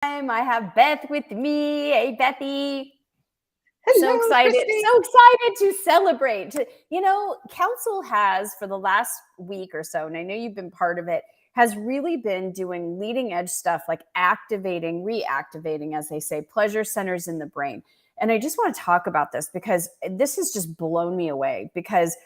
I have Beth with me. Hey, Bethy. So Hello, excited, Christy. so excited to celebrate. Council has for the last week or so, and I know you've been part of it, has really been doing leading edge stuff like activating, reactivating, as they say, pleasure centers in the brain. And I just want to talk about this because this has just blown me away because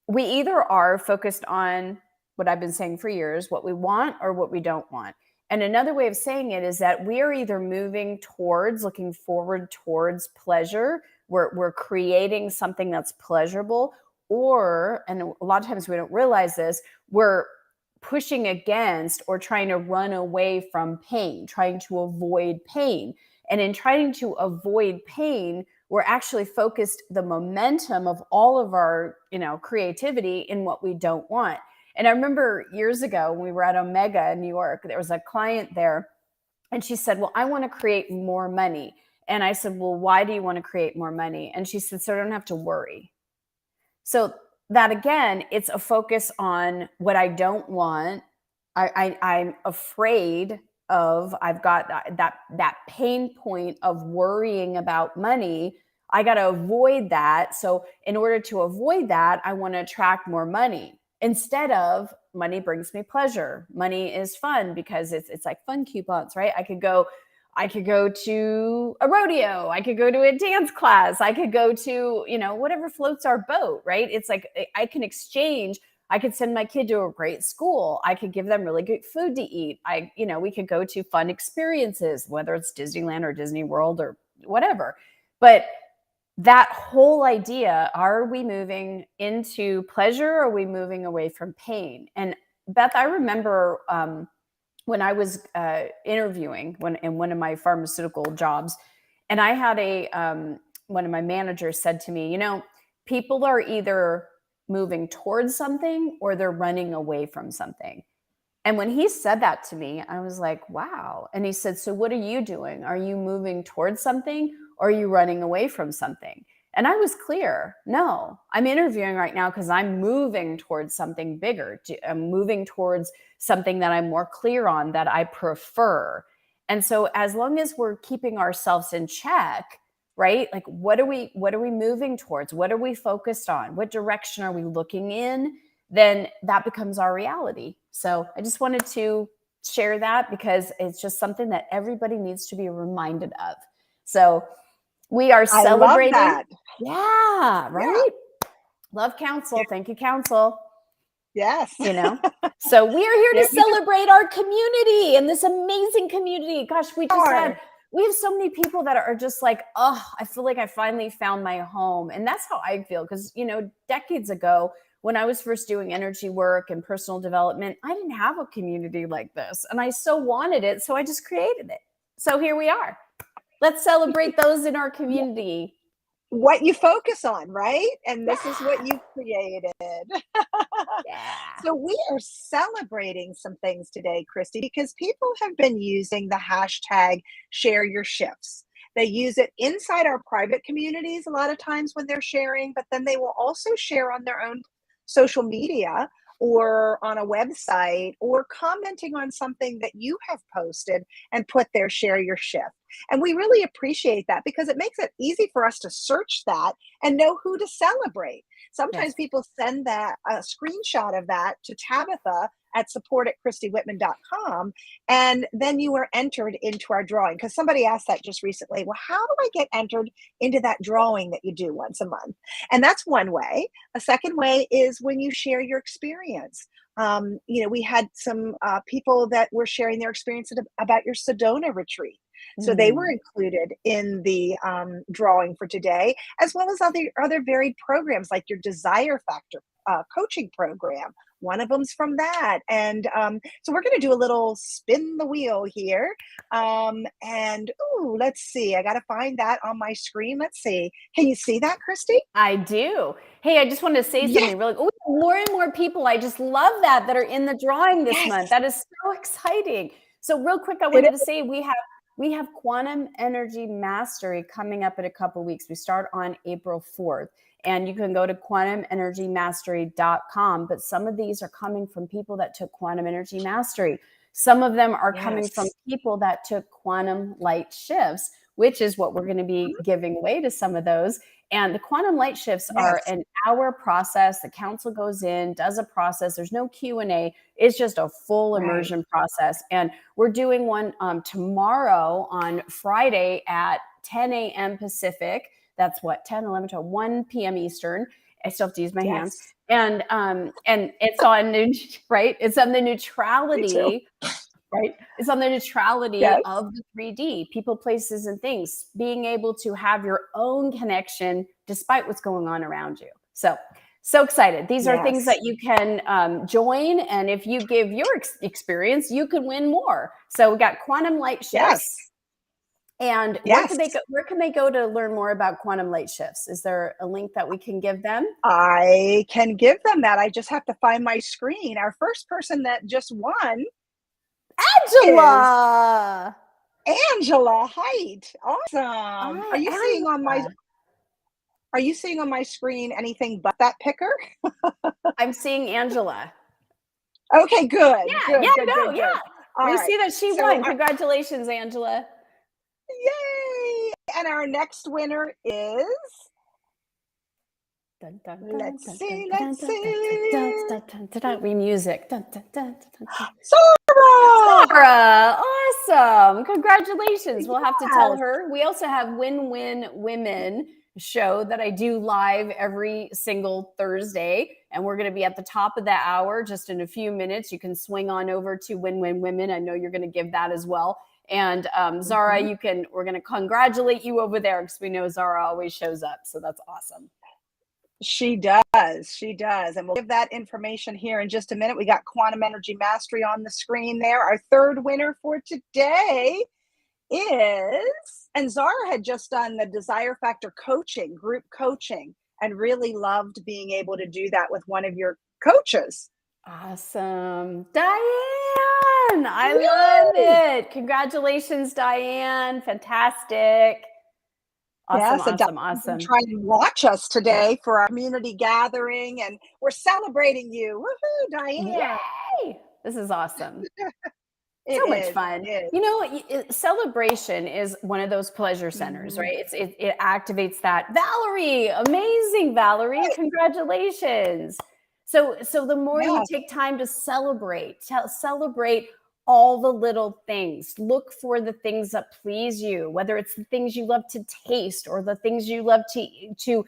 we either are focused on what I've been saying for years, what we want or what we don't want. And another way of saying it is that we are either moving towards, looking forward towards pleasure, we're creating something that's pleasurable, or, and a lot of times we don't realize this, we're pushing against or trying to run away from pain, trying to avoid pain. And in trying to avoid pain, we're actually focused the momentum of all of our, creativity in what we don't want. And I remember years ago when we were at Omega in New York, there was a client there and she said, well, I want to create more money. And I said, well, why do you want to create more money? And she said, so I don't have to worry. So that again, it's a focus on what I don't want. I'm afraid of, I've got that pain point of worrying about money. I got to avoid that. So in order to avoid that, I want to attract more money instead of money brings me pleasure. Money is fun because it's like fun coupons, right? I could go to a rodeo. I could go to a dance class. I could go to, whatever floats our boat, right? It's like I can exchange. I could send my kid to a great school. I could give them really good food to eat. We could go to fun experiences, whether it's Disneyland or Disney World or whatever. But that whole idea, are we moving into pleasure or are we moving away from pain? And Beth, I remember when I was interviewing in one of my pharmaceutical jobs, and I had one of my managers said to me, people are either moving towards something or they're running away from something. And when he said that to me, I was like, wow. And he said, so what are you doing? Are you moving towards something or are you running away from something? And I was clear, no, I'm interviewing right now because I'm moving towards something bigger. I'm moving towards something that I'm more clear on, that I prefer. And so as long as we're keeping ourselves in check, right? Like what are we moving towards? What are we focused on? What direction are we looking in? Then that becomes our reality. So I just wanted to share that because it's just something that everybody needs to be reminded of. So we are celebrating. I love that. Yeah, right? Yeah. Love Council. Thank you, Council. Yes. So we are here to celebrate our community and this amazing community. Gosh, we have so many people that are just like, oh, I feel like I finally found my home. And that's how I feel. Because, decades ago, when I was first doing energy work and personal development, I didn't have a community like this. And I so wanted it. So I just created it. So here we are. Let's celebrate those in our community. What you focus on, right? And this is what you created. Yeah. So we are celebrating some things today, Christy, because people have been using the hashtag share your shifts. They use it inside our private communities a lot of times when they're sharing, but then they will also share on their own social media or on a website or commenting on something that you have posted and put there, share your shift. And we really appreciate that because it makes it easy for us to search that and know who to celebrate. Sometimes people send that a screenshot of that to Tabitha at support@christywhitman.com, and then you are entered into our drawing. Because somebody asked that just recently. Well, how do I get entered into that drawing that you do once a month? And that's one way. A second way is when you share your experience. We had some people that were sharing their experience about your Sedona retreat. So they were included in the drawing for today, as well as other varied programs like your Desire Factor coaching program. One of them's from that. And so we're going to do a little spin the wheel here. Let's see. I got to find that on my screen. Let's see. Can you see that, Christy? I do. Hey, I just wanted to say something really. Oh, more and more people. I just love that are in the drawing this month. That is so exciting. So real quick, I wanted to say we have Quantum Energy Mastery coming up in a couple of weeks. We start on April 4th. And you can go to quantumenergymastery.com. But some of these are coming from people that took Quantum Energy Mastery. Some of them are coming from Yes. people that took quantum light shifts, which is what we're going to be Mhm. giving away to some of those. And the quantum light shifts are Yes. an hour process. The council goes in, does a process. There's no Q&A. It's just a full Right. immersion process. And we're doing one tomorrow on Friday at 10 a.m. Pacific. That's what, 10, 11, 12, 1 p.m. Eastern. I still have to use my hands. Yes. And it's on, right? It's on the Me too. neutrality, right? It's on the neutrality Yes. of the 3D, people, places, and things, being able to have your own connection despite what's going on around you. So excited. These are things Yes. that you can join. And if you give your experience, you can win more. So we got quantum light shifts. Yes. And where can Yes. they go? Where can they go to learn more about quantum light shifts? Is there a link that we can give them? I can give them that. I just have to find my screen. Our first person that just won is Angela. Angela Height. Awesome. Hi, Angela. Are you seeing on my screen anything but that picker? I'm seeing Angela. Okay, good. Yeah, yeah, Good, good, no, good, yeah. good. All We right. see that she So won. Congratulations, Angela. yay! And our next winner is, Dun, dun, dun, let's dun, see, dun, let's dun, dun, dun, see. dun, dun, dun, dun. We music. Dun, dun, dun, dun, dun. Sarah! Sarah, awesome. Congratulations. We'll have to tell Yes. her. We also have Win Win Women show that I do live every single Thursday. And we're going to be at the top of the hour just in a few minutes. You can swing on over to Win Win Women. I know you're going to give that as well. And Zara, Mhm. we're going to congratulate you over there because we know Zara always shows up. So that's awesome. She does. She does. And we'll give that information here in just a minute. We got Quantum Energy Mastery on the screen there. Our third winner for today is, and Zara had just done the Desire Factor coaching, group coaching, and really loved being able to do that with one of your coaches. Awesome. Diane, I love Yay! it. Congratulations, Diane. Fantastic. Awesome, Yes, and awesome, Diane's going to awesome. try and watch us today for our community gathering, and we're celebrating you. Woohoo, Diane! Yay! This is awesome. It So much is. fun. It is. You know, celebration is one of those pleasure centers, Mhm. right? It activates that. Valerie, amazing, Valerie. Congratulations. So the more you Yeah. take time to celebrate all the little things. Look for the things that please you, whether it's the things you love to taste or the things you love to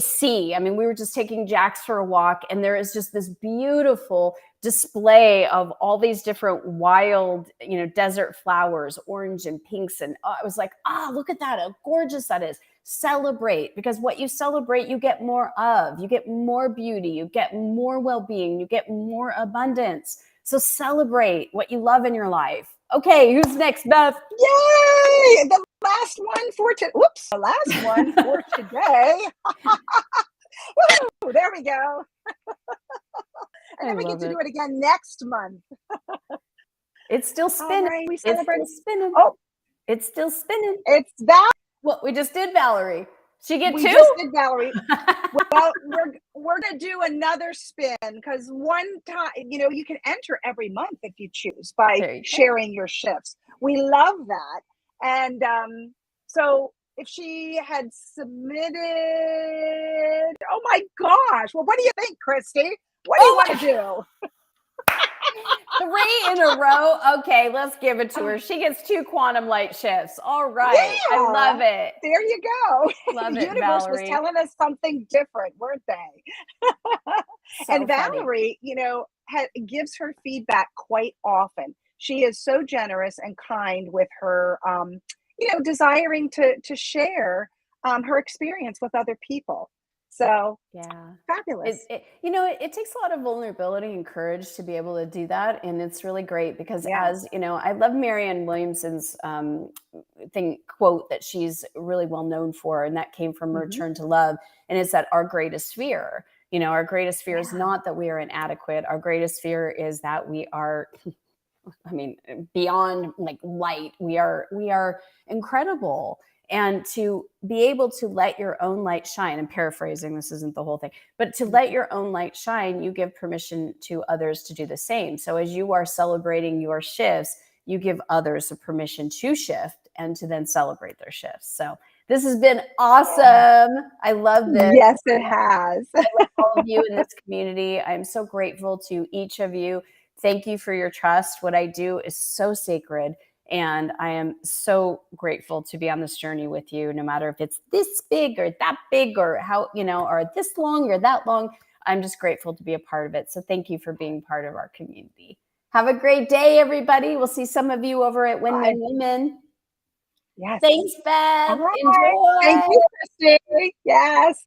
see. I mean, we were just taking Jax for a walk, and there is just this beautiful display of all these different wild, desert flowers, orange and pinks. And I was like, look at that, how gorgeous that is. Celebrate, because what you celebrate, you get more of. You get more beauty, you get more well-being, you get more abundance. So celebrate what you love in your life. Okay, who's next, Beth? Yay! The last one for today. Whoops, the last one for today. Woo! There we go. And I then we get love to do it. it again next month. It's still All spinning. right, we It's celebrate. still spinning. Oh, It's still spinning. it's that. Well, we just did Valerie. She get We two? just did Valerie. Well, we're gonna do another spin because one time, you can enter every month if you choose by There you go. sharing your shifts. We love that, and so if she had submitted, oh my gosh! Well, what do you think, Christy? What do you want to do? 3 in a row. Okay, let's give it to her. She gets 2 quantum light shifts. All right. I Yeah, love it. there you go. Love The it, universe was Valerie. telling us something different, weren't they? So And funny. Valerie, gives her feedback quite often. She is so generous and kind with her, desiring to share her experience with other people. So Yeah. fabulous. It takes a lot of vulnerability and courage to be able to do that. And it's really great because, Yeah. I love Marianne Williamson's quote that she's really well known for. And that came from Hmm. Return to Love. And it's that our greatest fear, our greatest fear is Yeah. not that we are inadequate. Our greatest fear is that we are, beyond like light. We are incredible. and to be able to let your own light shine. I'm paraphrasing, this isn't the whole thing, but to let your own light shine, you give permission to others to do the same. So as you are celebrating your shifts, you give others a permission to shift and to then celebrate their shifts. So this has been awesome. I love this. Yes, it has. I love all of you in this community. I'm so grateful to each of you. Thank you for your trust. What I do is so sacred. And I am so grateful to be on this journey with you, no matter if it's this big or that big or how, or this long or that long. I'm just grateful to be a part of it. So thank you for being part of our community. Have a great day, everybody. We'll see some of you over at Win-Win Women. Yes. Thanks, Beth. Bye. Enjoy. Thank you, Christy. Yes.